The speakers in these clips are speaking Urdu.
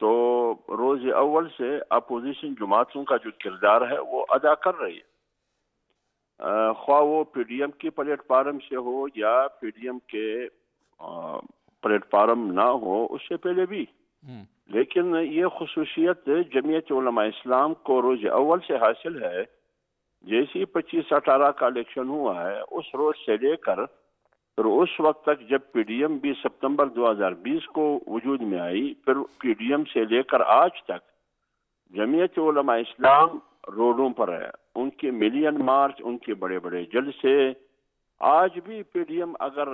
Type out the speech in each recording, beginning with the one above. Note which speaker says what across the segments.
Speaker 1: تو روز اول سے اپوزیشن جماعتوں کا جو کردار ہے وہ ادا کر رہی ہے، خواہ وہ پی ڈی ایم کی پلیٹ فارم سے ہو یا پی ڈی ایم کے پلیٹ فارم نہ ہو اس سے پہلے بھی. لیکن یہ خصوصیت جمعیت علماء اسلام کو روز اول سے حاصل ہے. جیسی 25-18 کا الیکشن ہوا ہے اس روز سے لے کر پھر اس وقت تک جب پی ڈی ایم 20 ستمبر 2020 کو وجود میں آئی، پھر پی ڈی ایم سے لے کر آج تک جمعیت علماء اسلام روڈوں پر ہے. ان کے ملین مارچ، ان کے بڑے بڑے جلسے. آج بھی پی ڈی ایم اگر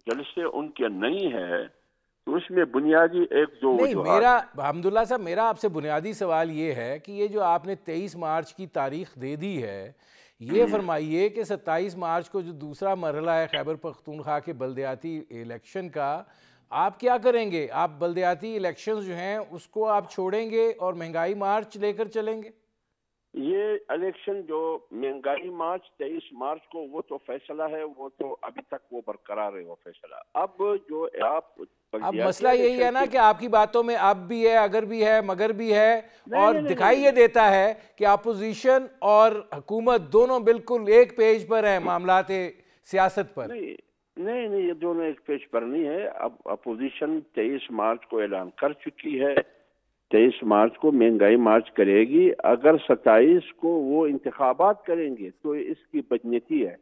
Speaker 1: جلسے ان کے نہیں ہے تو اس میں بنیادی ایک دو
Speaker 2: نہیں،
Speaker 1: وجوہات.
Speaker 2: میرا حمداللہ صاحب، میرا آپ سے بنیادی سوال یہ ہے کہ یہ جو آپ نے 23 مارچ کی تاریخ دے دی ہے، یہ فرمائیے کہ 27 مارچ کو جو دوسرا مرحلہ ہے خیبر پختونخوا کے بلدیاتی الیکشن کا، آپ کیا کریں گے؟ آپ بلدیاتی الیکشنز جو ہیں اس کو آپ چھوڑیں گے اور مہنگائی مارچ لے کر چلیں گے؟
Speaker 1: یہ الیکشن جو مہنگائی مارچ 23 مارچ کو، وہ تو فیصلہ ہے، وہ تو ابھی تک وہ برقرار ہے وہ فیصلہ. اب جو آپ
Speaker 2: اب مسئلہ یہی ہے نا کہ آپ کی باتوں میں اب بھی ہے، اگر بھی ہے، مگر بھی ہے، اور دکھائی یہ دیتا ہے کہ اپوزیشن اور حکومت دونوں بالکل ایک پیج پر ہیں معاملات سیاست پر.
Speaker 1: نہیں، یہ دونوں ایک پیج پر نہیں ہے. اب اپوزیشن 23 مارچ کو اعلان کر چکی ہے، 23 مارچ کو مہنگائی مارچ کرے گی. اگر 27 کو وہ انتخابات کریں گے تو اس کی بدنیتی ہے.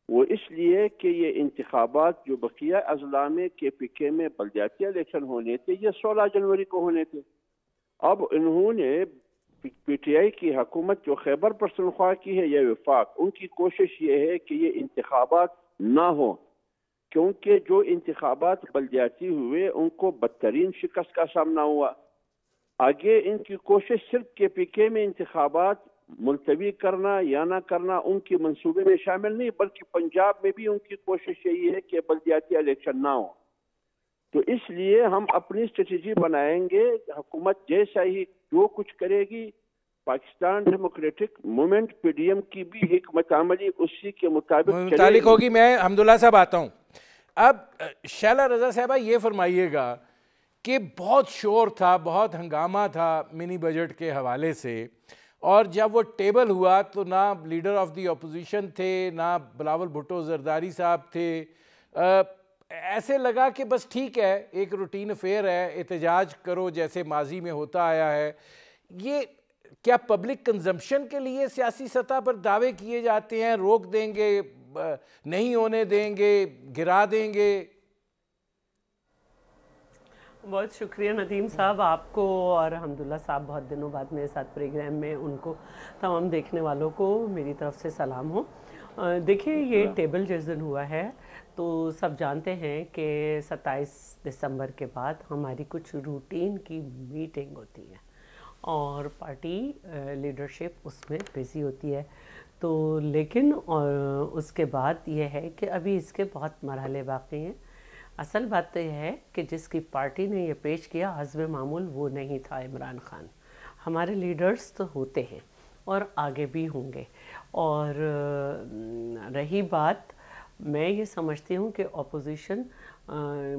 Speaker 1: وہ اس لیے کہ یہ انتخابات جو بقیہ اضلاع میں کے پی کے میں بلدیاتی الیکشن ہونے تھے، یہ 16 جنوری کو ہونے تھے. اب انہوں نے پی ٹی آئی کی حکومت جو خیبر پختونخوا کی ہے یا وفاق، ان کی کوشش یہ ہے کہ یہ انتخابات نہ ہو، کیونکہ جو انتخابات بلدیاتی ہوئے ان کو بدترین شکست کا سامنا ہوا. آگے ان کی کوشش صرف کے پی کے میں انتخابات ملتوی کرنا یا نہ کرنا ان کی منصوبے میں شامل نہیں، بلکہ پنجاب میں بھی ان کی کوشش یہی ہے کہ بلدیاتی الیکشن نہ ہو. تو اس لیے ہم اپنی اسٹریٹجی بنائیں گے. حکومت جیسا ہی جو کچھ کرے گی، Pakistan Democratic Movement P D M کی بھی حکمت عملی اسی کے مطابق
Speaker 2: ہوگی. میں حمداللہ صاحب آتا ہوں. اب شیلا رضا صاحبہ یہ فرمائیے گا کہ بہت شور تھا، بہت ہنگامہ تھا منی بجٹ کے حوالے سے، اور جب وہ ٹیبل ہوا تو نہ لیڈر آف دی اپوزیشن تھے، نہ بلاول بھٹو زرداری صاحب تھے. ایسے لگا کہ بس ٹھیک ہے، ایک روٹین افیئر ہے، احتجاج کرو جیسے ماضی میں ہوتا آیا ہے. یہ کیا پبلک کنزمپشن کے لیے سیاسی سطح پر دعوے کیے جاتے ہیں؟ روک دیں گے، نہیں ہونے دیں گے، گرا دیں گے؟
Speaker 3: بہت شکریہ ندیم صاحب آپ کو، اور حمداللہ صاحب بہت دنوں بعد میرے ساتھ پروگرام میں، ان کو تمام دیکھنے والوں کو میری طرف سے سلام ہو. دیکھیں، یہ ٹیبل جس دن ہوا ہے تو سب جانتے ہیں کہ 27 دسمبر کے بعد ہماری کچھ روٹین کی میٹنگ ہوتی ہے اور پارٹی لیڈرشپ اس میں بزی ہوتی ہے. تو لیکن اس کے بعد یہ ہے کہ ابھی اس کے بہت مرحلے باقی ہیں. اصل بات تو یہ ہے کہ جس کی پارٹی نے یہ پیش کیا حسب معمول وہ نہیں تھا عمران خان. ہمارے لیڈرز تو ہوتے ہیں اور آگے بھی ہوں گے. اور رہی بات، میں یہ سمجھتی ہوں کہ اپوزیشن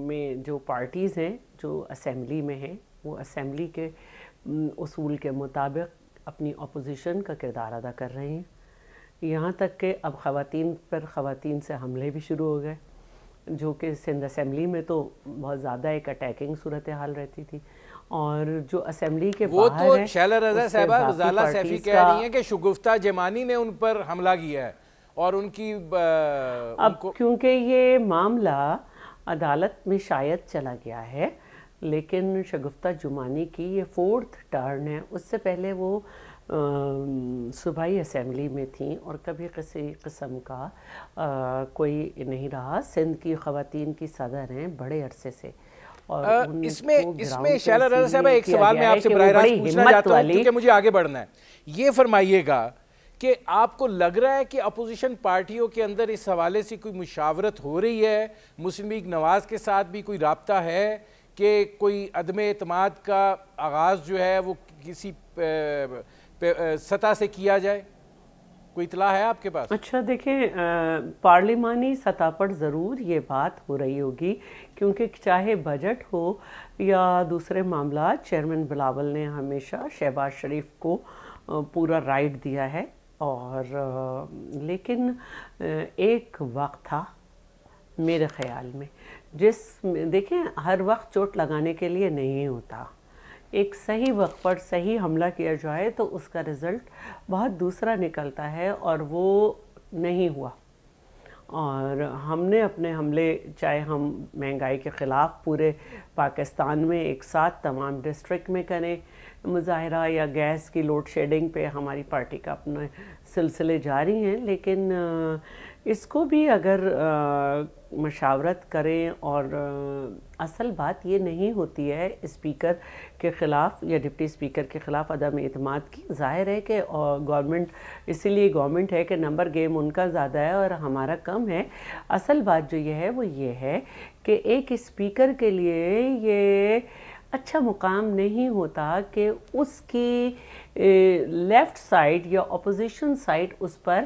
Speaker 3: میں جو پارٹیز ہیں جو اسمبلی میں ہیں، وہ اسمبلی کے اصول کے مطابق اپنی اپوزیشن کا کردار ادا کر رہے ہیں. یہاں تک کہ اب خواتین پر خواتین سے حملے بھی شروع ہو گئے، جو کہ سندھ اسمبلی میں تو بہت زیادہ ایک اٹیکنگ صورتحال رہتی تھی، اور جو اسمبلی کے
Speaker 2: وہ
Speaker 3: باہر
Speaker 2: تو شیلا رضا صاحبہ غزالہ سیفی کہہ رہی ہیں کہ شگفتہ جمانی نے ان پر حملہ کیا ہے، اور ان کی
Speaker 3: اب کیونکہ یہ معاملہ عدالت میں شاید چلا گیا ہے، لیکن شگفتہ جمانی کی یہ 4th ٹرن ہے. اس سے پہلے وہ صوبائی اسمبلی میں تھیں اور کبھی کسی قسم کا کوئی نہیں رہا. سندھ کی خواتین کی صدر ہیں بڑے عرصے سے. اور
Speaker 2: اس میں شیلا رضا صاحبہ ایک سوال میں آپ سے براہ راست پوچھنا چاہتا ہوں کیونکہ مجھے آگے بڑھنا ہے. یہ فرمائیے گا کہ آپ کو لگ رہا ہے کہ اپوزیشن پارٹیوں کے اندر اس حوالے سے کوئی مشاورت ہو رہی ہے؟ مسلم لیگ نواز کے ساتھ بھی کوئی رابطہ ہے کہ کوئی عدم اعتماد کا آغاز جو ہے وہ کسی سطح سے کیا جائے؟ کوئی اطلاع ہے آپ کے پاس؟
Speaker 3: اچھا دیکھیں، پارلیمانی سطح پر ضرور یہ بات ہو رہی ہوگی، کیونکہ چاہے بجٹ ہو یا دوسرے معاملات، چیئرمین بلاول نے ہمیشہ شہباز شریف کو پورا رائٹ دیا ہے، اور لیکن ایک وقت تھا میرے خیال میں دیکھیں ہر وقت چوٹ لگانے کے لیے نہیں ہوتا، ایک صحیح وقت پر صحیح حملہ کیا جائے تو اس کا رزلٹ بہت دوسرا نکلتا ہے، اور وہ نہیں ہوا۔ اور ہم نے اپنے حملے، چاہے ہم مہنگائی کے خلاف پورے پاکستان میں ایک ساتھ تمام ڈسٹرکٹ میں کریں مظاہرہ، یا گیس کی لوڈ شیڈنگ پہ ہماری پارٹی کا اپنے سلسلے جاری ہیں، لیکن اس کو بھی اگر مشاورت کریں، اور اصل بات یہ نہیں ہوتی ہے اسپیکر کے خلاف یا ڈپٹی اسپیکر کے خلاف عدم اعتماد کی، ظاہر ہے کہ گورنمنٹ، اسی لیے گورنمنٹ ہے کہ نمبر گیم ان کا زیادہ ہے اور ہمارا کم ہے۔ اصل بات جو یہ ہے وہ یہ ہے کہ ایک اسپیکر کے لیے یہ اچھا مقام نہیں ہوتا کہ اس کی لیفٹ سائڈ یا اپوزیشن سائڈ اس پر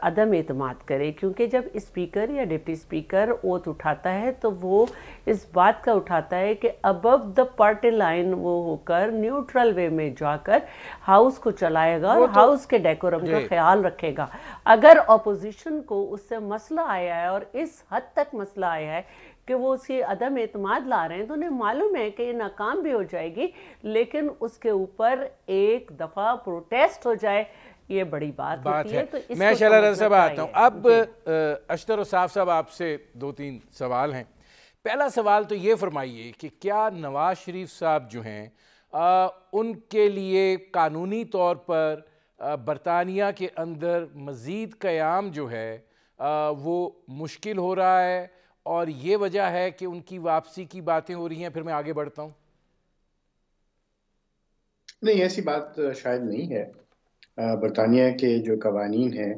Speaker 3: عدم اعتماد کرے، کیونکہ جب اسپیکر یا ڈپٹی اسپیکر اوتھ اٹھاتا ہے تو وہ اس بات کا اٹھاتا ہے کہ ابو دا پارٹی لائن وہ ہو کر نیوٹرل وے میں جا کر ہاؤس کو چلائے گا اور ہاؤس کے ڈیکورم کا خیال رکھے گا۔ اگر اپوزیشن کو اس سے مسئلہ آیا ہے، اور اس حد تک مسئلہ آیا ہے کہ وہ اسی عدم اعتماد لا رہے ہیں، تو انہیں معلوم ہے کہ یہ ناکام بھی ہو جائے گی، لیکن اس کے اوپر ایک دفعہ پروٹیسٹ ہو جائے، یہ بڑی بات ہوتی ہے۔ تو اس
Speaker 2: میں شعلہ رضا صاحب آتا ہوں اب۔ اشتر وصاف صاحب آپ سے 2-3 سوال ہیں۔ پہلا سوال تو یہ فرمائیے کہ کیا نواز شریف صاحب جو ہیں ان کے لیے قانونی طور پر برطانیہ کے اندر مزید قیام جو ہے وہ مشکل ہو رہا ہے، اور یہ وجہ ہے کہ ان کی واپسی کی باتیں ہو رہی ہیں؟ پھر میں آگے بڑھتا ہوں۔
Speaker 4: نہیں، ایسی بات شاید نہیں ہے۔ برطانیہ کے جو قوانین ہیں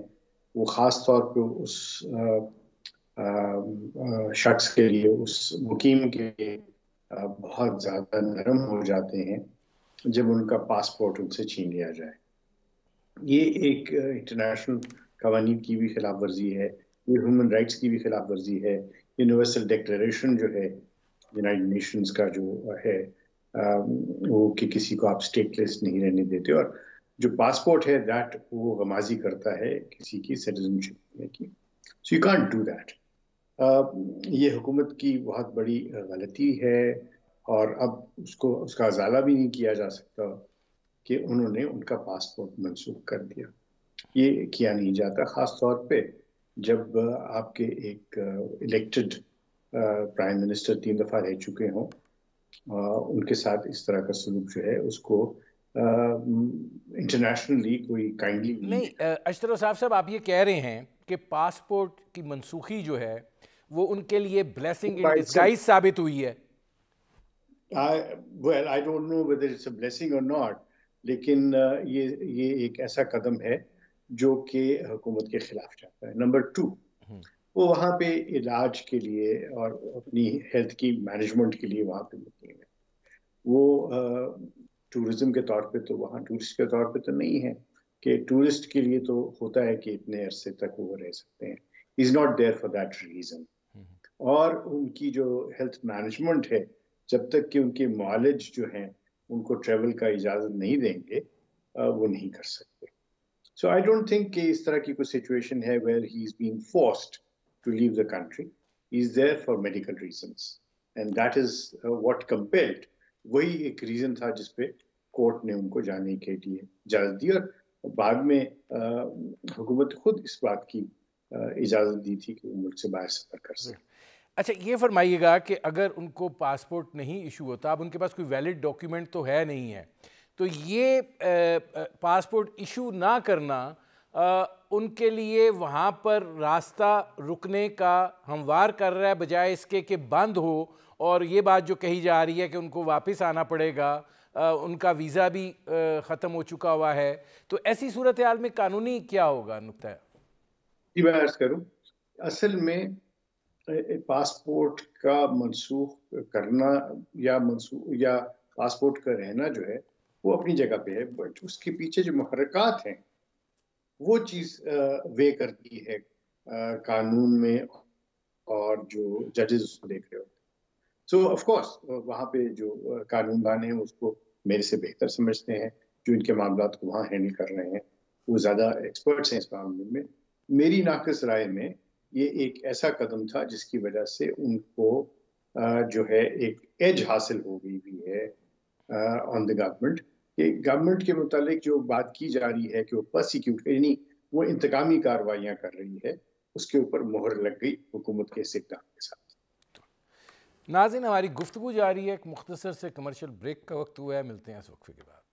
Speaker 4: وہ خاص طور پہ اس شخص کے لیے، اس مقیم کے لیے بہت زیادہ نرم ہو جاتے ہیں جب ان کا پاسپورٹ ان سے چھین لیا جائے۔ یہ ایک انٹرنیشنل قوانین کی بھی خلاف ورزی ہے، یہ ہیومن رائٹس کی بھی خلاف ورزی ہے۔ یونیورسل ڈیکلریشن جو ہے یونائٹڈ نیشنز کا جو ہے وہ کہ کسی کو آپ اسٹیٹ لیس نہیں رہنے دیتے، اور جو پاسپورٹ ہے دیٹ وہ غمازی کرتا ہے کسی کی سٹیزن شپ کی۔ So you can't do that. یہ حکومت کی بہت بڑی غلطی ہے، اور اب اس کا ازالہ بھی نہیں کیا جا سکتا کہ انہوں نے ان کا پاسپورٹ منسوخ کر دیا۔ یہ کیا نہیں جاتا، خاص طور پہ جب آپ کے ایک الیکٹڈ پرائم منسٹر 3 دفعہ رہ چکے ہوں، ان کے ساتھ اس طرح کا سلوک جو ہے اس کو انٹرنیشنلی کوئی کائنڈلی
Speaker 2: نہیں۔ اشتر وصاف صاحب آپ یہ کہہ رہے ہیں کہ پاسپورٹ کی منسوخی جو ہے وہ ان کے لیے بلیسنگ ان ڈسگائز ثابت ہوئی ہے؟
Speaker 4: well I don't know whether it's a blessing or not، لیکن یہ ایک ایسا قدم ہے جو کہ حکومت کے خلاف جاتا ہے۔ نمبر 2، وہ وہاں پہ علاج کے لیے اور اپنی ہیلتھ کی مینجمنٹ کے لیے وہاں پہ مقیم ہے۔ وہ ٹورزم کے طور پہ تو وہاں ٹورسٹ کے طور پہ تو نہیں ہے، کہ ٹورسٹ کے لیے تو ہوتا ہے کہ اتنے عرصے تک وہ رہ سکتے ہیں۔ He's not there for that reason۔ اور ان کی جو ہیلتھ مینجمنٹ ہے، جب تک کہ ان کے معالج جو ہیں ان کو ٹریول کا اجازت نہیں دیں گے، وہ نہیں کر سکتے۔ سو آئی ڈونٹ تھنک کہ اس طرح کی کوئی سچویشن ہے where he is being forced to leave the country. He is there for medical reasons, and that is what compelled. وہی ایک ریزن تھا جس پہ کورٹ نے ان کو جانے کے لیے اجازت دی، اور بعد میں حکومت خود اس بات کی اجازت دی تھی کہ وہ ملک سے باہر سفر کر سکے۔
Speaker 2: اچھا یہ فرمائیے گا کہ اگر ان کو پاسپورٹ نہیں ایشو ہوتا، اب ان کے پاس کوئی ویلڈ ڈاکیومنٹ تو ہے نہیں ہے، تو یہ پاسپورٹ ایشو نہ کرنا ان کے لیے وہاں پر راستہ رکنے کا ہموار کر رہا ہے، بجائے اس کے کہ بند ہو، اور یہ بات جو کہی جا رہی ہے کہ ان کو واپس آنا پڑے گا، ان کا ویزا بھی ختم ہو چکا ہوا ہے، تو ایسی صورتحال میں قانونی کیا ہوگا نقطہ؟
Speaker 4: جی میں عرض کروں، اصل میں پاسپورٹ کا منسوخ کرنا یا پاسپورٹ کا رہنا جو ہے وہ اپنی جگہ پہ ہے، بٹ اس کے پیچھے جو محرکات ہیں وہ چیز وے کرتی ہے قانون میں اور جو ججز اس کو دیکھ رہے ہوتے ہیں. سو آف کورس وہاں پہ جو قانون دان ہیں اس کو میرے سے بہتر سمجھتے ہیں، جو ان کے معاملات کو وہاں ہینڈل کر رہے ہیں وہ زیادہ ایکسپرٹس ہیں اس معاملے میں. میری ناقص رائے میں یہ ایک ایسا قدم تھا جس کی وجہ سے ان کو جو ہے ایک ایج حاصل ہو گئی بھی ہے آن دا گورنمنٹ، کہ گورنمنٹ کے متعلق جو بات کی جا رہی ہے کہ وہ پرسیکیوٹ یعنی وہ انتقامی کارروائیاں کر رہی ہے، اس کے اوپر مہر لگ گئی حکومت کے استقدام کے ساتھ.
Speaker 2: ناظرین، ہماری گفتگو جاری ہے، ایک مختصر سے کمرشل بریک کا وقت ہوا ہے، ملتے ہیں اس وقفے کے بعد.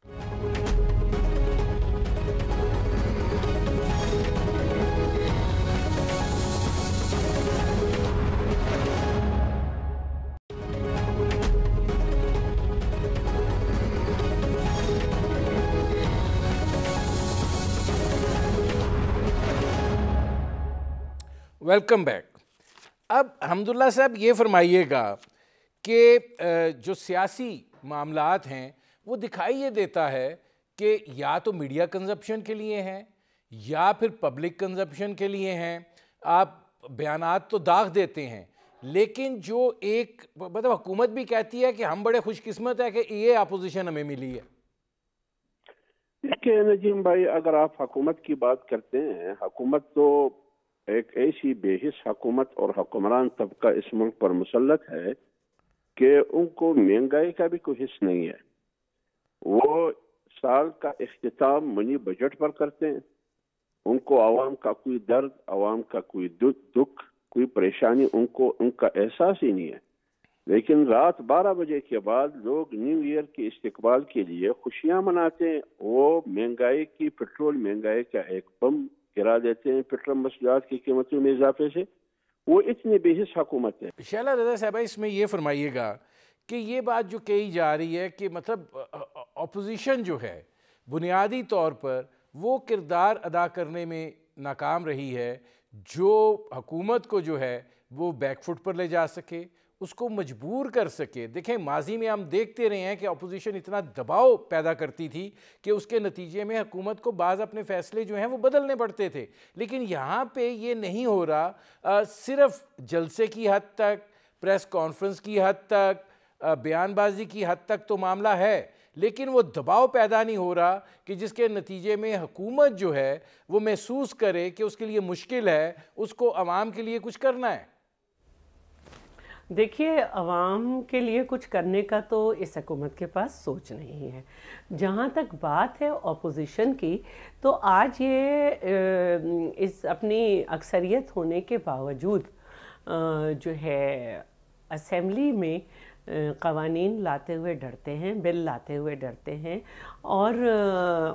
Speaker 2: Welcome back. اب حمداللہ صاحب یہ فرمائیے گا کہ جو سیاسی معاملات ہیں وہ دکھائی یہ دیتا ہے کہ یا تو میڈیا کنزپشن کے لیے ہیں یا پھر پبلک کنزپشن کے لیے ہیں. آپ بیانات تو داغ دیتے ہیں، لیکن جو ایک مطلب حکومت بھی کہتی ہے کہ ہم بڑے خوش قسمت ہے کہ یہ اپوزیشن ہمیں ملی ہے.
Speaker 1: دیکھیں نجیم بھائی، اگر آپ حکومت کی بات کرتے ہیں، حکومت تو ایک ایسی بے حس حکومت اور حکمران طبقہ اس ملک پر مسلط ہے کہ ان کو مہنگائی کا بھی کوئی حص نہیں ہے. وہ سال کا اختتام منی بجٹ پر کرتے ہیں. ان کو عوام کا کوئی درد، عوام کا کوئی دکھ، کوئی پریشانی ان کا احساس ہی نہیں ہے. لیکن رات 12 بجے کے بعد لوگ نیو ایئر کے استقبال کے لیے خوشیاں مناتے ہیں. وہ مہنگائی کی، پیٹرول مہنگائی کا ایک بم گرا دیتے ہیں پیٹرول مسئلات کی قیمتوں میں اضافے سے. وہ اتنی بے حس حکومت ہے.
Speaker 2: شیلہ رضا صاحبہ، اس میں یہ فرمائیے گا کہ یہ بات جو کہی جا رہی ہے کہ مطلب اپوزیشن جو ہے بنیادی طور پر وہ کردار ادا کرنے میں ناکام رہی ہے جو حکومت کو جو ہے وہ بیک فٹ پر لے جا سکے، اس کو مجبور کر سکے. دیکھیں ماضی میں ہم دیکھتے رہے ہیں کہ اپوزیشن اتنا دباؤ پیدا کرتی تھی کہ اس کے نتیجے میں حکومت کو بعض اپنے فیصلے جو ہیں وہ بدلنے پڑتے تھے. لیکن یہاں پہ یہ نہیں ہو رہا. صرف جلسے کی حد تک، پریس کانفرنس کی حد تک، بیان بازی کی حد تک تو معاملہ ہے، لیکن وہ دباؤ پیدا نہیں ہو رہا کہ جس کے نتیجے میں حکومت جو ہے وہ محسوس کرے کہ اس کے لیے مشکل ہے، اس کو عوام کے لیے کچھ کرنا ہے.
Speaker 3: دیکھیے، عوام کے لیے کچھ کرنے کا تو اس حکومت کے پاس سوچ نہیں ہے. جہاں تک بات ہے اپوزیشن کی، تو آج یہ اس اپنی اکثریت ہونے کے باوجود جو ہے اسمبلی میں قوانین لاتے ہوئے ڈرتے ہیں، بل لاتے ہوئے ڈرتے ہیں، اور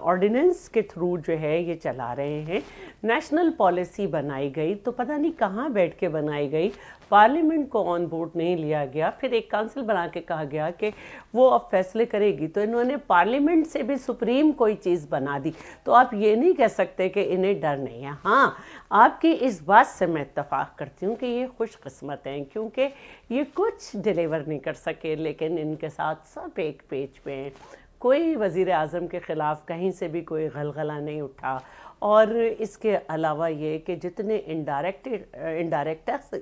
Speaker 3: آرڈیننس کے تھرو جو ہے یہ چلا رہے ہیں. نیشنل پالیسی بنائی گئی تو پتہ نہیں کہاں بیٹھ کے بنائی گئی، پارلیمنٹ کو آن بورڈ نہیں لیا گیا. پھر ایک کانسل بنا کے کہا گیا کہ وہ اب فیصلے کرے گی، تو انہوں نے پارلیمنٹ سے بھی سپریم کوئی چیز بنا دی. تو آپ یہ نہیں کہہ سکتے کہ انہیں ڈر نہیں ہے. ہاں، آپ کی اس بات سے میں اتفاق کرتی ہوں کہ یہ خوش قسمت ہیں، کیونکہ یہ کچھ ڈیلیور نہیں کر سکے، لیکن ان کے ساتھ سب ایک پیج پہ ہیں. کوئی وزیر اعظم کے خلاف کہیں سے بھی کوئی غلغلہ نہیں اٹھا. اور اس کے علاوہ یہ کہ جتنے انڈائریکٹ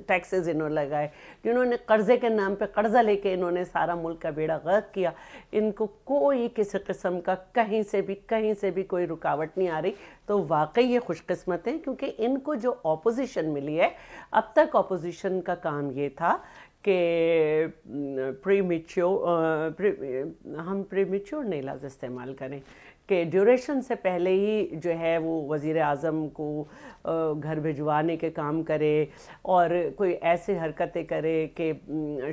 Speaker 3: ٹیکسز انہوں نے لگائے، جنہوں نے قرضے کے نام پہ قرضہ لے کے انہوں نے سارا ملک کا بیڑا غرق کیا، ان کو کوئی کسی قسم کا کہیں سے بھی کوئی رکاوٹ نہیں آ رہی. تو واقعی یہ خوش قسمت ہیں، کیونکہ ان کو جو اپوزیشن ملی ہے، اب تک اپوزیشن کا کام یہ تھا کہ ہم پریمیچور نہیں لفظ استعمال کریں، کہ ڈیوریشن سے پہلے ہی جو ہے وہ وزیر اعظم کو گھر بھجوانے کے کام کرے، اور کوئی ایسی حرکتیں کرے کہ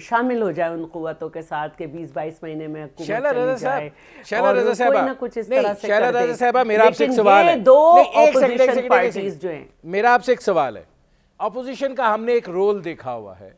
Speaker 3: شامل ہو جائے ان قوتوں کے ساتھ کہ 20-22 مہینے میں حکومت چلی جائے، اور کوئی نہ کچھ اس طرح سے کر دے. لیکن یہ دو اپوزیشن پارٹیز جو ہیں،
Speaker 2: میرا آپ سے ایک سوال ہے. اپوزیشن کا ہم نے ایک رول دیکھا ہوا ہے،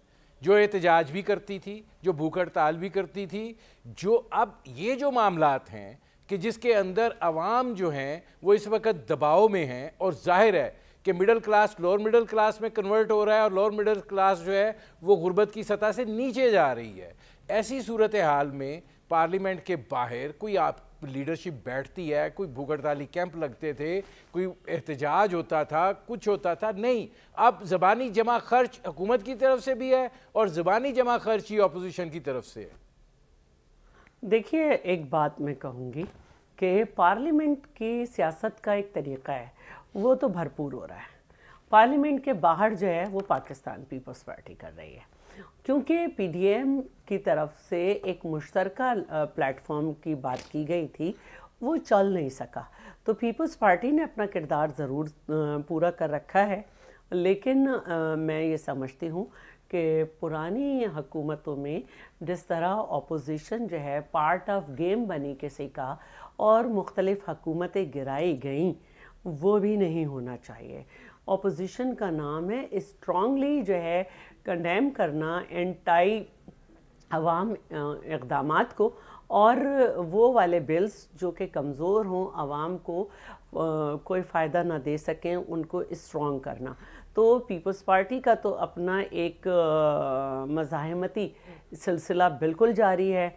Speaker 2: جو احتجاج بھی کرتی تھی، جو بھوک ہڑتال بھی کرتی تھی، جو اب یہ جو معاملات ہیں کہ جس کے اندر عوام جو ہیں وہ اس وقت دباؤ میں ہیں، اور ظاہر ہے کہ middle class lower middle class میں کنورٹ ہو رہا ہے، اور لوور مڈل کلاس جو ہے وہ غربت کی سطح سے نیچے جا رہی ہے. ایسی صورتحال میں پارلیمنٹ کے باہر کوئی لیڈرشپ بیٹھتی ہے, کوئی بھوک ہڑتالی کیمپ لگتے تھے, کوئی احتجاج ہوتا تھا, کچھ ہوتا تھا, نہیں. اب زبانی جمع خرچ حکومت کی طرف سے بھی ہے اور زبانی جمع خرچ ہی اپوزیشن کی طرف سے ہے.
Speaker 3: دیکھیے ایک بات میں کہوں گی کہ پارلیمنٹ کی سیاست کا ایک طریقہ ہے, وہ تو بھرپور ہو رہا ہے. پارلیمنٹ کے باہر جو ہے وہ پاکستان پیپلز پارٹی کر رہی ہے, کیونکہ پی ڈی ایم کی طرف سے ایک مشترکہ پلیٹ فارم کی بات کی گئی تھی, وہ چل نہیں سکا. تو پیپلز پارٹی نے اپنا کردار ضرور پورا کر رکھا ہے, لیکن میں یہ سمجھتی ہوں کہ پرانی حکومتوں میں جس طرح اپوزیشن جو ہے پارٹ آف گیم بنی کسی کا اور مختلف حکومتیں گرائی گئیں, وہ بھی نہیں ہونا چاہیے. اپوزیشن کا نام ہے اسٹرانگلی جو ہے کنڈیم کرنا اینٹائی عوام اقدامات کو, اور وہ والے بلز جو کہ کمزور ہوں, عوام کو کوئی فائدہ نہ دے سکیں, ان کو اسٹرانگ کرنا. تو پیپلز پارٹی کا تو اپنا ایک مزاحمتی سلسلہ بالکل جاری ہے.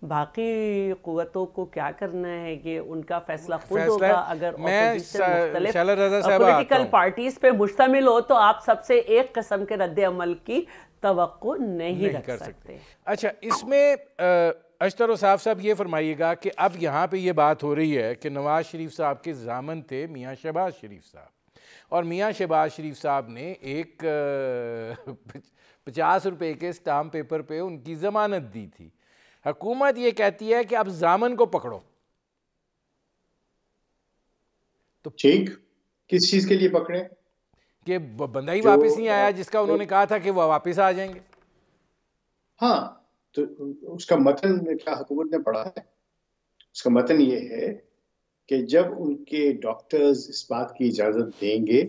Speaker 3: باقی قوتوں کو کیا کرنا ہے یہ ان کا فیصلہ خود ہوگا. اگر اپوزیشن مختلف پولیٹیکل پارٹیز پہ مشتمل ہو تو آپ سب سے ایک قسم کے رد عمل کی توقع نہیں رکھ سکتے.
Speaker 2: اچھا, اس میں اشتر صاحب یہ فرمائیے گا کہ اب یہاں پہ یہ بات ہو رہی ہے کہ نواز شریف صاحب کے ضامن تھے میاں شہباز شریف صاحب, اور میاں شہباز شریف صاحب نے ایک 50 روپے کے اسٹامپ پیپر پہ ان کی ضمانت دی تھی. حکومت یہ کہتی ہے کہ اب ضامن کو پکڑو.
Speaker 4: تو ٹھیک, کس چیز کے لیے پکڑے؟
Speaker 2: کہ بندہ ہی واپس نہیں آیا جس کا انہوں نے کہا تھا کہ وہ واپس آ جائیں گے.
Speaker 4: ہاں, تو اس کا متن کیا حکومت نے پڑھا ہے؟ اس کا متن یہ ہے کہ جب ان کے ڈاکٹرز اس بات کی اجازت دیں گے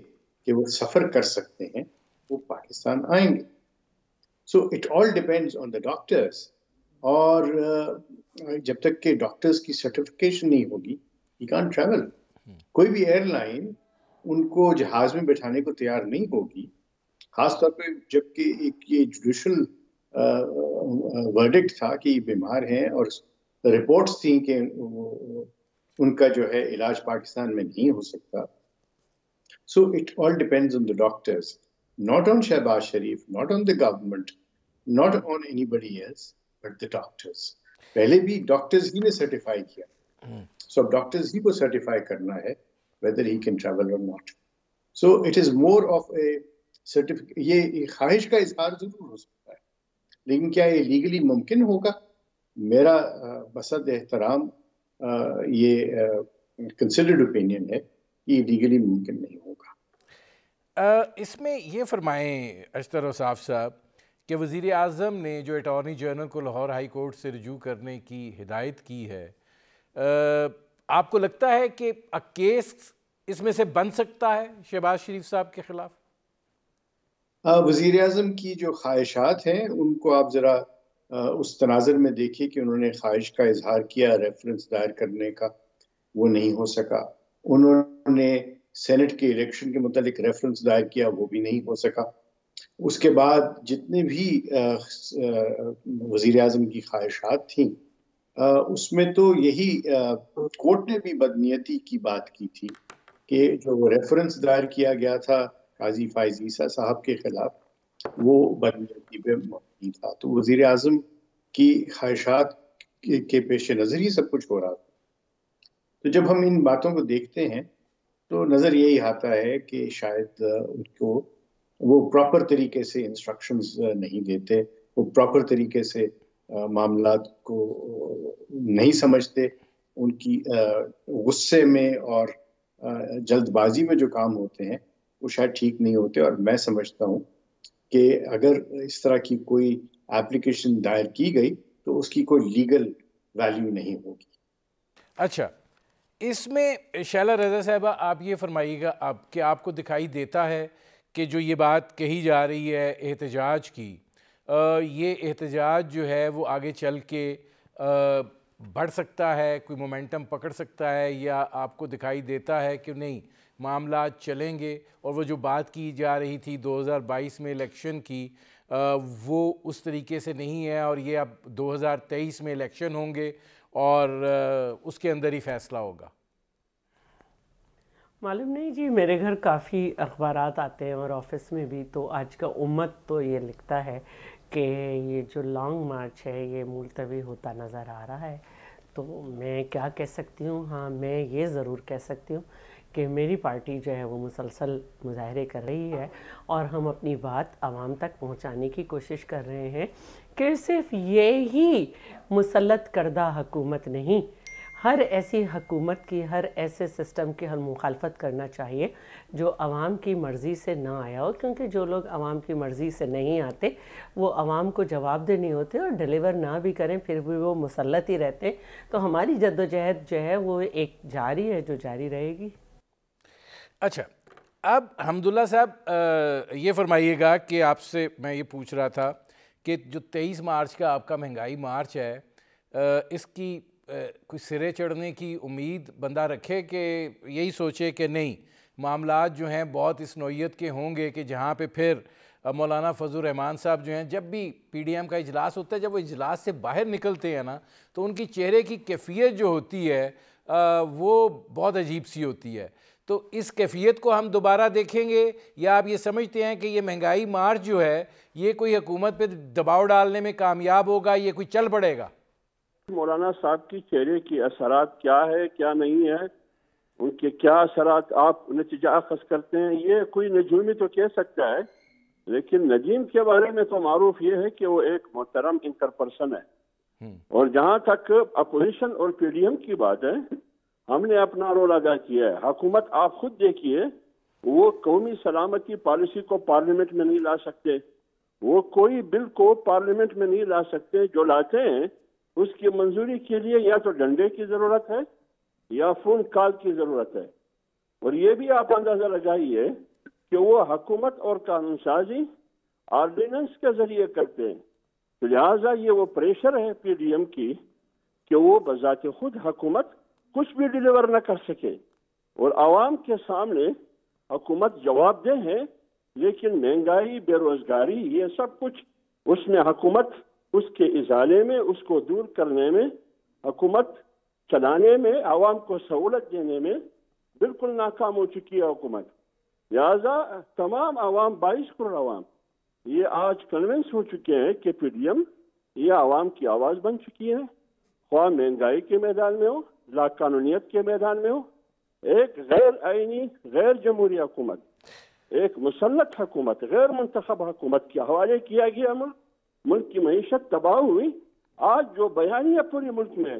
Speaker 4: کہ وہ سفر کر سکتے ہیں, وہ پاکستان آئیں گے. So it all depends on the doctors. اور جب تک کہ ڈاکٹرز کی سرٹیفکیشن نہیں ہوگی ہی کانٹ ٹریول. کوئی بھی ایئر لائن ان کو جہاز میں بٹھانے کو تیار نہیں ہوگی, خاص طور پہ جب کہ ایک یہ جوڈیشل ورڈکٹ تھا کہ یہ بیمار ہیں اور رپورٹس تھیں کہ ان کا جو ہے علاج پاکستان میں نہیں ہو سکتا. So it all depends on the doctors, not on Shehbaz Sharif, not on the government, not on anybody else, but the doctors. پہلے بھی ڈاکٹرز ہی نے سرٹیفائی کیا, سو اب ڈاکٹرز ہی کو سرٹیفائی کرنا ہے whether he can travel or not. So it is more of a certificate. یہ خواہش کا اظہار ضرور ہو سکتا ہے, لیکن کیا یہ لیگلی ممکن ہوگا؟ میرا بصد احترام یہ کنسیڈرڈ اوپینین ہے کہ یہ لیگلی ممکن نہیں ہوگا.
Speaker 2: اس میں یہ فرمائیں اشتر صاحب کہ وزیر اعظم نے جو اٹارنی جنرل کو لاہور ہائی کورٹ سے رجوع کرنے کی ہدایت کی ہے, آپ کو لگتا ہے کہ کیس اس میں سے بن سکتا ہے شہباز شریف صاحب کے خلاف؟
Speaker 4: وزیر اعظم کی جو خواہشات ہیں ان کو آپ ذرا اس تناظر میں دیکھیں کہ انہوں نے خواہش کا اظہار کیا ریفرنس دائر کرنے کا, وہ نہیں ہو سکا. انہوں نے سینٹ کے الیکشن کے متعلق ریفرنس دائر کیا, وہ بھی نہیں ہو سکا. اس کے بعد جتنے بھی وزیر اعظم کی خواہشات تھیں اس میں تو یہی کورٹ نے بھی بدنیتی کی بات کی تھی کہ جو ریفرنس دائر کیا گیا تھا قاضی فائز عیسیٰ صاحب کے خلاف, وہ بدنیتی پہ مبنی تھا. تو وزیر اعظم کی خواہشات کے پیش نظر ہی سب کچھ ہو رہا تھا. تو جب ہم ان باتوں کو دیکھتے ہیں تو نظر یہی آتا ہے کہ شاید ان کو وہ پراپر طریقے سے انسٹرکشنز نہیں دیتے, وہ پراپر طریقے سے معاملات کو نہیں سمجھتے. ان کی غصے میں اور جلد بازی میں جو کام ہوتے ہیں وہ شاید ٹھیک نہیں ہوتے. اور میں سمجھتا ہوں کہ اگر اس طرح کی کوئی ایپلیکیشن دائر کی گئی تو اس کی کوئی لیگل ویلیو نہیں ہوگی.
Speaker 2: اچھا, اس میں شیلا رضا صاحبہ آپ یہ فرمائیے گا اب کہ آپ کو دکھائی دیتا ہے کہ جو یہ بات کہی جا رہی ہے احتجاج کی, یہ احتجاج جو ہے وہ آگے چل کے بڑھ سکتا ہے, کوئی مومنٹم پکڑ سکتا ہے, یا آپ کو دکھائی دیتا ہے کہ نہیں معاملات چلیں گے اور وہ جو بات کی جا رہی تھی 2022 میں الیکشن کی وہ اس طریقے سے نہیں ہے اور یہ اب 2023 میں الیکشن ہوں گے اور اس کے اندر ہی فیصلہ ہوگا؟
Speaker 3: معلوم نہیں جی، میرے گھر کافی اخبارات آتے ہیں اور آفس میں بھی، تو آج کا امت تو یہ لکھتا ہے کہ یہ جو لانگ مارچ ہے یہ ملتوی ہوتا نظر آ رہا ہے. تو میں کیا کہہ سکتی ہوں؟ ہاں میں یہ ضرور کہہ سکتی ہوں کہ میری پارٹی جو ہے وہ مسلسل مظاہرے کر رہی ہے اور ہم اپنی بات عوام تک پہنچانے کی کوشش کر رہے ہیں کہ صرف یہی مسلط کردہ حکومت نہیں، ہر ایسی حکومت کی، ہر ایسے سسٹم کی ہم مخالفت کرنا چاہیے جو عوام کی مرضی سے نہ آیا ہو، کیونکہ جو لوگ عوام کی مرضی سے نہیں آتے وہ عوام کو جواب دہ نہیں ہوتے اور ڈیلیور نہ بھی کریں پھر بھی وہ مسلط ہی رہتے ہیں. تو ہماری جدوجہد جو ہے وہ ایک جاری ہے جو جاری رہے گی.
Speaker 2: اچھا، اب حمداللہ صاحب یہ فرمائیے گا کہ آپ سے میں یہ پوچھ رہا تھا کہ جو 23 مارچ کا آپ کا مہنگائی مارچ ہے، اس کی کوئی سرے چڑھنے کی امید بندہ رکھے کہ یہی سوچے کہ نہیں معاملات جو ہیں بہت اس نوعیت کے ہوں گے کہ جہاں پہ پھر مولانا فضل الرحمان صاحب جو ہیں جب بھی پی ڈی ایم کا اجلاس ہوتا ہے، جب وہ اجلاس سے باہر نکلتے ہیں نا تو ان کی چہرے کی کیفیت جو ہوتی ہے وہ بہت عجیب سی ہوتی ہے. تو اس کیفیت کو ہم دوبارہ دیکھیں گے یا آپ یہ سمجھتے ہیں کہ یہ مہنگائی مارچ جو ہے یہ کوئی حکومت پہ دباؤ ڈالنے میں کامیاب ہوگا، یہ کوئی چل پڑے گا؟
Speaker 1: مولانا صاحب کی چہرے کی اثرات کیا ہے کیا نہیں ہے، ان کے کیا اثرات آپ نتیجہ اخذ کرتے ہیں، یہ کوئی نجومی تو کہہ سکتا ہے، لیکن ندیم کے بارے میں تو معروف یہ ہے کہ وہ ایک محترم انٹر پرسن ہے. اور جہاں تک اپوزیشن اور پی ڈی ایم کی بات ہے، ہم نے اپنا رول ادا کیا ہے. حکومت آپ خود دیکھیے، وہ قومی سلامتی پالیسی کو پارلیمنٹ میں نہیں لا سکتے، وہ کوئی بل کو پارلیمنٹ میں نہیں لا سکتے، جو لاتے ہیں اس کی منظوری کے لیے یا تو ڈنڈے کی ضرورت ہے یا فون کال کی ضرورت ہے. اور یہ بھی آپ اندازہ لگائیے کہ وہ حکومت اور قانون سازی آرڈیننس کے ذریعے کرتے ہیں. تو لہٰذا یہ وہ پریشر ہے پی ڈی ایم کی کہ وہ بذات خود حکومت کچھ بھی ڈیلیور نہ کر سکے اور عوام کے سامنے حکومت جواب دہ ہے، لیکن مہنگائی، بے روزگاری، یہ سب کچھ اس میں حکومت اس کے ازالے میں، اس کو دور کرنے میں، حکومت چلانے میں، عوام کو سہولت دینے میں بالکل ناکام ہو چکی ہے حکومت. لہذا تمام عوام، 22 کروڑ عوام یہ آج کنونس ہو چکے ہیں کہ پی ڈی ایم یہ عوام کی آواز بن چکی ہے، خواہ مہنگائی کے میدان میں ہو، لا قانونیت کے میدان میں ہو. ایک غیر آئینی، غیر جمہوری حکومت، ایک مسلط حکومت، غیر منتخب حکومت کے حوالے کیا گیا ملک کی معیشت تباہ ہوئی. آج جو بیانیہ پورے ملک میں ہے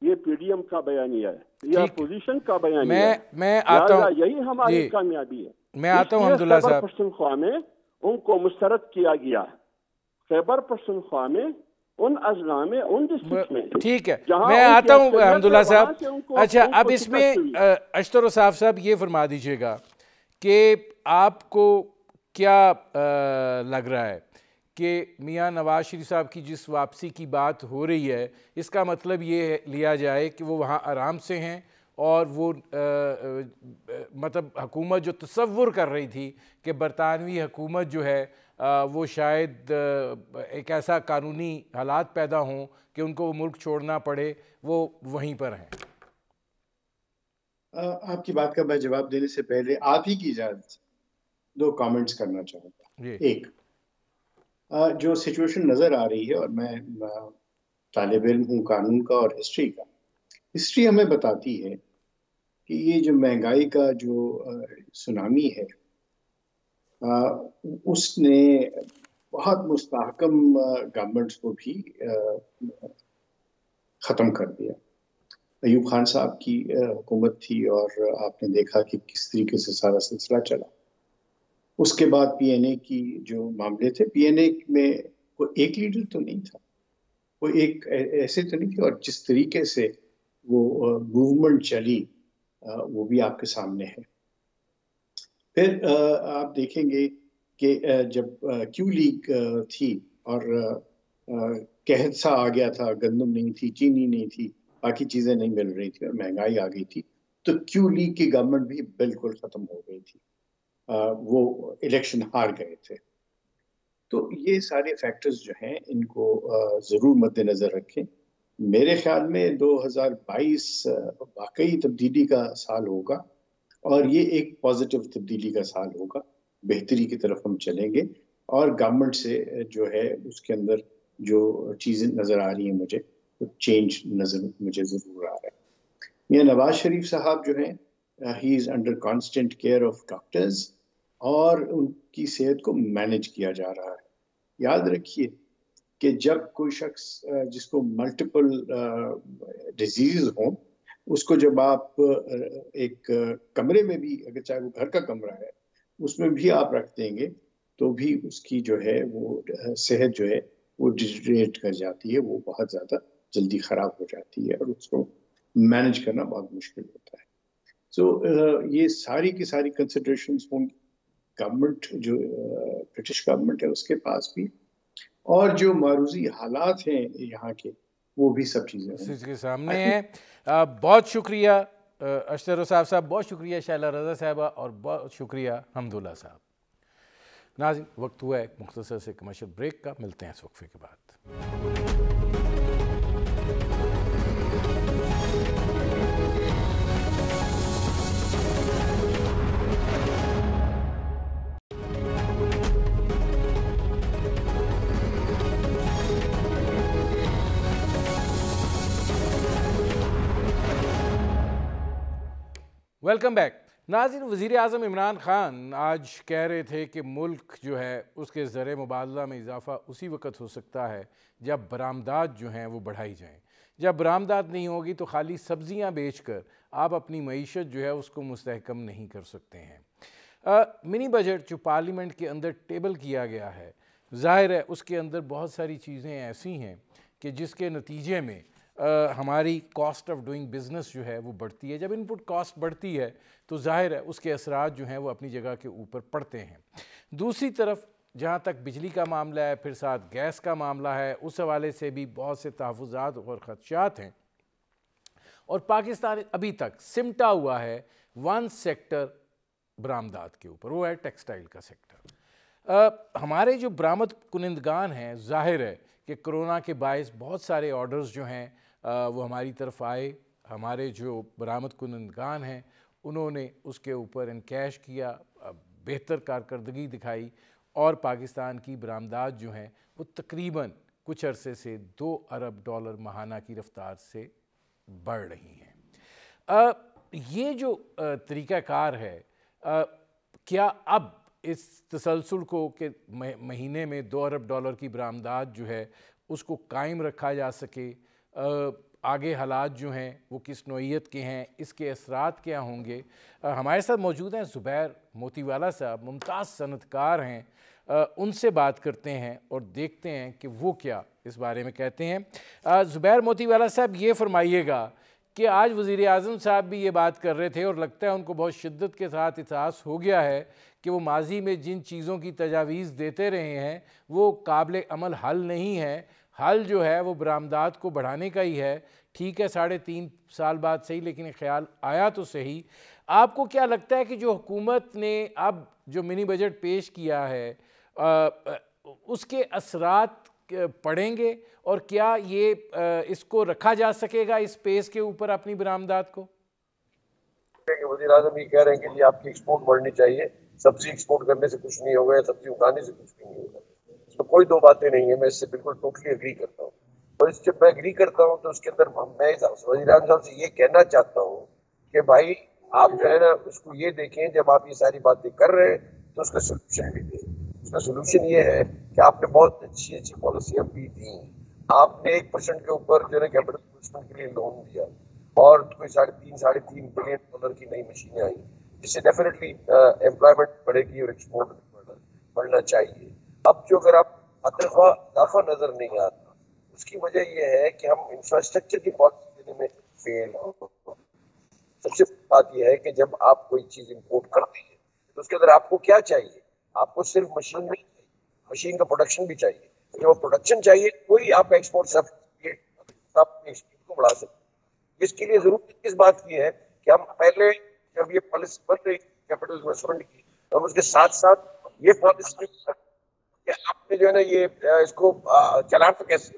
Speaker 1: یہ پی ڈی ایم کا بیانیہ ہے یا اپوزیشن کا بیانیہ ہے.
Speaker 2: میں آتا ہوں،
Speaker 1: یہی ہماری کامیابی ہے.
Speaker 2: میں آتا ہوں حمداللہ صاحب.
Speaker 1: خیبر پختونخوا میں ان کو مسترد کیا گیا، خیبر پختونخوا میں ان اضلاع میں، ان ڈسٹرکٹ میں.
Speaker 2: ٹھیک ہے، میں آتا ہوں حمداللہ صاحب. اچھا، اب اس میں اشتر وصاف صاحب یہ فرما دیجیے گا کہ آپ کو کیا لگ رہا ہے کہ میاں نواز شریف صاحب کی جس واپسی کی بات ہو رہی ہے اس کا مطلب یہ لیا جائے کہ وہ وہاں آرام سے ہیں اور وہ مطلب حکومت جو تصور کر رہی تھی کہ برطانوی حکومت جو ہے وہ شاید ایک ایسا قانونی حالات پیدا ہوں کہ ان کو وہ ملک چھوڑنا پڑے، وہ وہیں پر ہیں؟
Speaker 4: آپ کی بات کا میں جواب دینے سے پہلے آپ ہی کی اجازت سے 2 کامنٹس کرنا چاہوں گا. ایک، جو سچویشن نظر آ رہی ہے، اور میں طالب علم ہوں قانون کا اور ہسٹری کا، ہسٹری ہمیں بتاتی ہے کہ یہ جو مہنگائی کا جو سونامی ہے اس نے بہت مستحکم گورنمنٹس کو بھی ختم کر دیا. ایوب خان صاحب کی حکومت تھی اور آپ نے دیکھا کہ کس طریقے سے سارا سلسلہ چلا. اس کے بعد پی این اے کی جو معاملے تھے، پی این اے میں کوئی ایک لیڈر تو نہیں تھا، کوئی ایک ایسے تو نہیں تھے، اور جس طریقے سے وہ موومنٹ چلی وہ بھی آپ کے سامنے ہے. پھر آپ دیکھیں گے کہ جب کیو لیگ تھی اور قحط سا آ گیا تھا، گندم نہیں تھی، چینی نہیں تھی، باقی چیزیں نہیں مل رہی تھی اور مہنگائی آ گئی تھی، تو کیو لیگ کی گورنمنٹ بھی بالکل ختم ہو گئی تھی، وہ الیکشن ہار گئے تھے. تو یہ سارے فیکٹرز جو ہیں ان کو ضرور مد نظر رکھیں میرے خیال میں 2022 واقعی تبدیلی کا سال ہوگا، اور یہ ایک پازیٹیو تبدیلی کا سال ہوگا، بہتری کی طرف ہم چلیں گے، اور گورنمنٹ سے جو ہے اس کے اندر جو چیزیں نظر آ رہی ہیں مجھے، چینج نظر مجھے ضرور آ رہا ہے۔ یہ نواز شریف صاحب جو ہیں، he is under constant care of doctors, اور ان کی صحت کو مینج کیا جا رہا ہے۔ یاد رکھیے کہ جب کوئی شخص جس کو ملٹیپل ڈیزیز ہوں، اس کو جب آپ ایک کمرے میں بھی، اگر چاہے وہ گھر کا کمرہ ہے، اس میں بھی آپ رکھ دیں گے تو بھی اس کی جو ہے وہ صحت جو ہے وہ ڈیٹریٹ کر جاتی ہے، وہ بہت زیادہ جلدی خراب ہو جاتی ہے، اور اس کو مینج کرنا بہت مشکل ہوتا ہے۔ سو یہ ساری کی ساری کنسیڈریشنز ہوں گی گورنمنٹ، جو برٹش گورنمنٹ ہے اس کے پاس بھی، اور جو معروضی حالات ہیں یہاں کے، وہ بھی سب چیزیں
Speaker 2: اس کے سامنے ہیں۔ بہت شکریہ اشتر صاحب، بہت شکریہ شائلہ رضا صاحبہ، اور بہت شکریہ حمداللہ صاحب۔ ناظرین، وقت ہوا ہے ایک مختصر سے کمرشل بریک کا، ملتے ہیں اس وقفے کے بعد۔ Welcome back. ناظرین، وزیر اعظم عمران خان آج کہہ رہے تھے کہ ملک جو ہے اس کے زر مبادلہ میں اضافہ اسی وقت ہو سکتا ہے جب برآمدات جو ہیں وہ بڑھائی جائیں۔ جب برآمدات نہیں ہوگی تو خالی سبزیاں بیچ کر آپ اپنی معیشت جو ہے اس کو مستحکم نہیں کر سکتے ہیں۔ منی بجٹ جو پارلیمنٹ کے اندر ٹیبل کیا گیا ہے، ظاہر ہے اس کے اندر بہت ساری چیزیں ایسی ہیں کہ جس کے نتیجے میں ہماری کاسٹ آف ڈوئنگ بزنس جو ہے وہ بڑھتی ہے۔ جب ان پٹ کاسٹ بڑھتی ہے تو ظاہر ہے اس کے اثرات جو ہیں وہ اپنی جگہ کے اوپر پڑتے ہیں۔ دوسری طرف جہاں تک بجلی کا معاملہ ہے، پھر ساتھ گیس کا معاملہ ہے، اس حوالے سے بھی بہت سے تحفظات اور خدشات ہیں، اور پاکستان ابھی تک سمٹا ہوا ہے ون سیکٹر برآمدات کے اوپر، وہ ہے ٹیکسٹائل کا سیکٹر۔ ہمارے جو برآمد کنندگان ہیں، ظاہر ہے کہ کرونا کے باعث بہت سارے آرڈرز جو ہیں وہ ہماری طرف آئے، ہمارے جو برآمد کنندگان ہیں انہوں نے اس کے اوپر انکیش کیا، بہتر کارکردگی دکھائی، اور پاکستان کی برآمدات جو ہیں وہ تقریباً کچھ عرصے سے $2 ارب ماہانہ کی رفتار سے بڑھ رہی ہیں۔ یہ جو طریقہ کار ہے، کیا اب اس تسلسل کو کہ مہینے میں $2 ارب کی برآمدات جو ہے اس کو قائم رکھا جا سکے، آگے حالات جو ہیں وہ کس نوعیت کے ہیں، اس کے اثرات کیا ہوں گے؟ ہمارے ساتھ موجود ہیں زبیر موتی والا صاحب، ممتاز صنعت کار ہیں، ان سے بات کرتے ہیں اور دیکھتے ہیں کہ وہ کیا اس بارے میں کہتے ہیں۔ زبیر موتی والا صاحب، یہ فرمائیے گا کہ آج وزیر اعظم صاحب بھی یہ بات کر رہے تھے، اور لگتا ہے ان کو بہت شدت کے ساتھ احساس ہو گیا ہے کہ وہ ماضی میں جن چیزوں کی تجاویز دیتے رہے ہیں وہ قابل عمل حل نہیں ہے، حل جو ہے وہ برآمدات کو بڑھانے کا ہی ہے۔ ٹھیک ہے 3.5 سال بعد صحیح، لیکن خیال آیا تو صحیح۔ آپ کو کیا لگتا ہے کہ جو حکومت نے اب جو منی بجٹ پیش کیا ہے اس کے اثرات پڑیں گے، اور کیا یہ اس کو رکھا جا سکے گا اس پیس کے اوپر اپنی برآمدات کو؟
Speaker 5: وزیر اعظم یہ کہہ رہے ہیں کہ آپ کی ایکسپورٹ بڑھنی چاہیے، سبزی ایکسپورٹ کرنے سے کچھ نہیں ہوگا، یا سبزی اگانے سے کچھ بھی نہیں ہوگا، اس میں کوئی دو باتیں نہیں ہیں۔ میں اس سے بالکل ٹوٹلی اگری کرتا ہوں، اور اس جب میں اگری کرتا ہوں تو اس کے اندر میں وزیر اعظم صاحب سے یہ کہنا چاہتا ہوں کہ بھائی آپ جو ہے نا اس کو یہ دیکھیں، جب آپ یہ ساری باتیں کر رہے ہیں تو اس کا سولوشن بھی دیں۔ اس کا سولوشن یہ ہے کہ آپ نے بہت اچھی اچھی پالیسیاں بھی دیں۔ آپ نے 1% کے اوپر جو ہے کیپٹل انویسٹمنٹ کے لیے لون دیا، اور کوئی $3.5 بلین کی نئی مشینیں آئی، جس سے ڈیفینیٹلی امپلائمنٹ بڑھے گی اور ایکسپورٹ بڑھنا چاہیے۔ اب جو اگر آپ اضافہ نظر نہیں آتا، اس کی وجہ یہ ہے کہ ہم انفراسٹرکچر کی پالیسی دینے میں فیل ہو۔ سب سے بات یہ ہے کہ جب آپ کوئی چیز امپورٹ کرتے ہیں تو اس کے اندر آپ کو کیا چاہیے؟ آپ کو صرف مشین نہیں چاہیے، مشین کا پروڈکشن بھی چاہیے۔ جب وہ پروڈکشن چاہیے کوئی آپ ایکسپورٹ سب کو بڑھا سکتے ہیں۔ اس کے لیے ضرورت کس بات کی ہے کہ ہم پہلے جب یہ پالیسی بن رہی کیپٹل انویسٹمنٹ کی، ہم اس کے ساتھ ساتھ یہ پالیسی کہ آپ نے جو ہے نا یہ اس کو چلانا کیسے،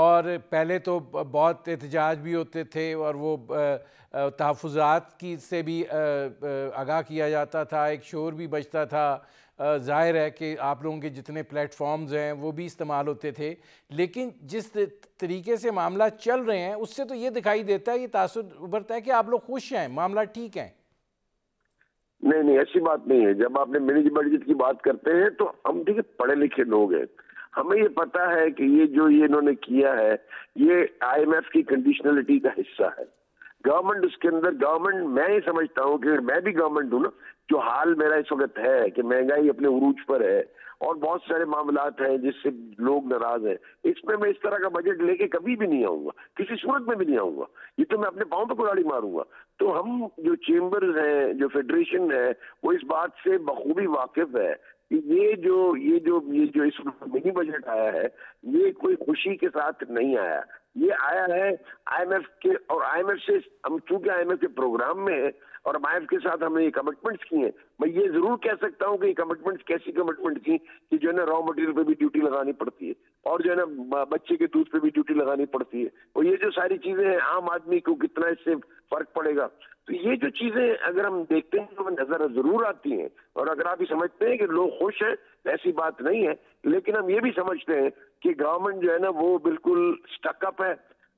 Speaker 2: اور پہلے تو بہت احتجاج بھی ہوتے تھے اور وہ تحفظات کی سے بھی آگاہ کیا جاتا تھا، ایک شور بھی بجتا تھا، ظاہر ہے کہ آپ لوگوں کے جتنے پلیٹ فارمز ہیں وہ بھی استعمال ہوتے تھے، لیکن جس طریقے سے معاملہ چل رہے ہیں اس سے تو یہ دکھائی دیتا ہے، یہ تاثر ابھرتا ہے کہ آپ لوگ خوش ہیں، معاملہ ٹھیک ہیں۔
Speaker 5: نہیں ایسی بات نہیں ہے۔ جب آپ نے منیج بجٹ کی بات کرتے ہیں تو ہم دیکھیں پڑھے لکھے لوگ ہیں، ہمیں یہ پتا ہے کہ یہ انہوں نے کیا ہے یہ آئی ایم ایف کی کنڈیشنلٹی کا حصہ ہے۔ گورنمنٹ اس کے اندر میں یہ سمجھتا ہوں کہ میں بھی گورنمنٹ ہوں نا، جو حال میرا اس وقت ہے کہ مہنگائی اپنے عروج پر ہے اور بہت سارے معاملات ہیں جس سے لوگ ناراض ہیں، اس میں اس طرح کا بجٹ لے کے کبھی بھی نہیں آؤں گا، کسی صورت میں بھی نہیں آؤں گا، یہ تو میں اپنے پاؤں پہ کلاڑی ماروں گا۔ تو ہم جو چیمبرز ہیں، جو فیڈریشن ہے، وہ اس بات سے بخوبی واقف ہے کہ یہ جو اس منی بجٹ آیا ہے یہ کوئی خوشی کے ساتھ نہیں آیا، یہ آیا ہے آئی ایم ایف کے، اور آئی ایم ایف سے ہم چونکہ آئی ایم ایف کے پروگرام میں ہیں اور آئی ایم ایف کے ساتھ ہم نے یہ کمٹمنٹس کی ہیں۔ میں یہ ضرور کہہ سکتا ہوں کہ یہ کمٹمنٹس کیسی کمٹمنٹ کی کہ جو ہے نا را مٹیریل پہ بھی ڈیوٹی لگانی پڑتی ہے اور جو ہے نا بچے کے دودھ پہ بھی ڈیوٹی لگانی پڑتی ہے، اور یہ جو ساری چیزیں ہیں عام آدمی کو کتنا اس سے فرق پڑے گا۔ تو یہ جو چیزیں اگر ہم دیکھتے ہیں تو نظر ضرور آتی ہیں، اور اگر آپ یہ سمجھتے ہیں کہ لوگ خوش ہیں ایسی بات نہیں ہے، لیکن ہم یہ بھی سمجھتے ہیں کہ گورنمنٹ جو ہے نا وہ بالکل سٹک اپ ہے،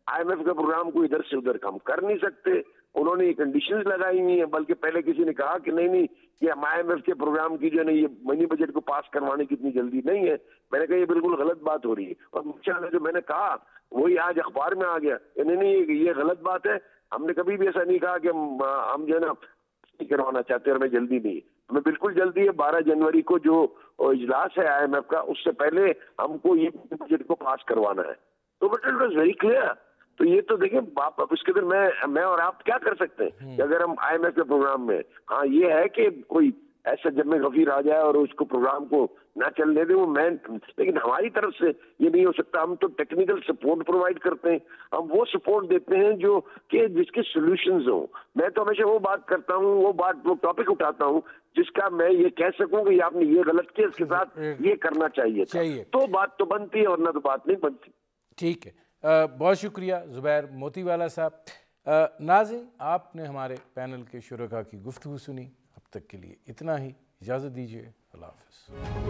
Speaker 5: آئی ایم ایف کا پروگرام کو ادھر سے ادھر کم کر نہیں سکتے، انہوں نے یہ کنڈیشنز لگائی ہوئی ہیں، بلکہ پہلے کسی نے کہا کہ نہیں کہ آئی ایم ایف کے پروگرام کی جو ہے نا یہ منی بجٹ کو پاس کروانے کی اتنی جلدی نہیں ہے۔ میں نے کہا یہ بالکل غلط بات ہو رہی ہے، اور انشاءاللہ جو میں نے کہا وہی آج اخبار میں آ گیا کہ نہیں یہ غلط بات ہے، ہم نے کبھی بھی ایسا نہیں کہا کہ ہم جو ہے نا کروانا چاہتے ہیں، ہمیں جلدی نہیں، ہمیں بالکل جلدی ہے۔ 12 جنوری کو جو اجلاس ہے آئی ایم ایف کا، اس سے پہلے ہم کو یہ بجٹ کو پاس کروانا ہے، تو but it was very clear. تو یہ تو دیکھیں آپ اس کے اندر میں اور آپ کیا کر سکتے ہیں کہ اگر ہم آئی ایم ایف کے پروگرام میں، ہاں یہ ہے کہ کوئی ایسا جب میں غفیر آ جائے اور اس کو پروگرام کو نہ چلنے دیں، وہ لیکن ہماری طرف سے یہ نہیں ہو سکتا۔ ہم تو ٹیکنیکل سپورٹ پرووائڈ کرتے ہیں، ہم وہ سپورٹ دیتے ہیں جو کہ جس کے سولوشنز ہوں۔ میں تو ہمیشہ وہ بات کرتا ہوں، وہ ٹاپک اٹھاتا ہوں جس کا میں یہ کہہ سکوں کہ آپ نے یہ غلط کیا، اس کے ساتھ یہ کرنا چاہیے تھا، تو بات تو بنتی ہے، ورنہ تو بات نہیں بنتی۔
Speaker 2: ٹھیک ہے، بہت شکریہ زبیر موتی والا صاحب۔ ناظرین، آپ نے ہمارے پینل کے شرکاء کی گفتگو سنی، اب تک کے لیے اتنا ہی، اجازت دیجیے، اللہ حافظ۔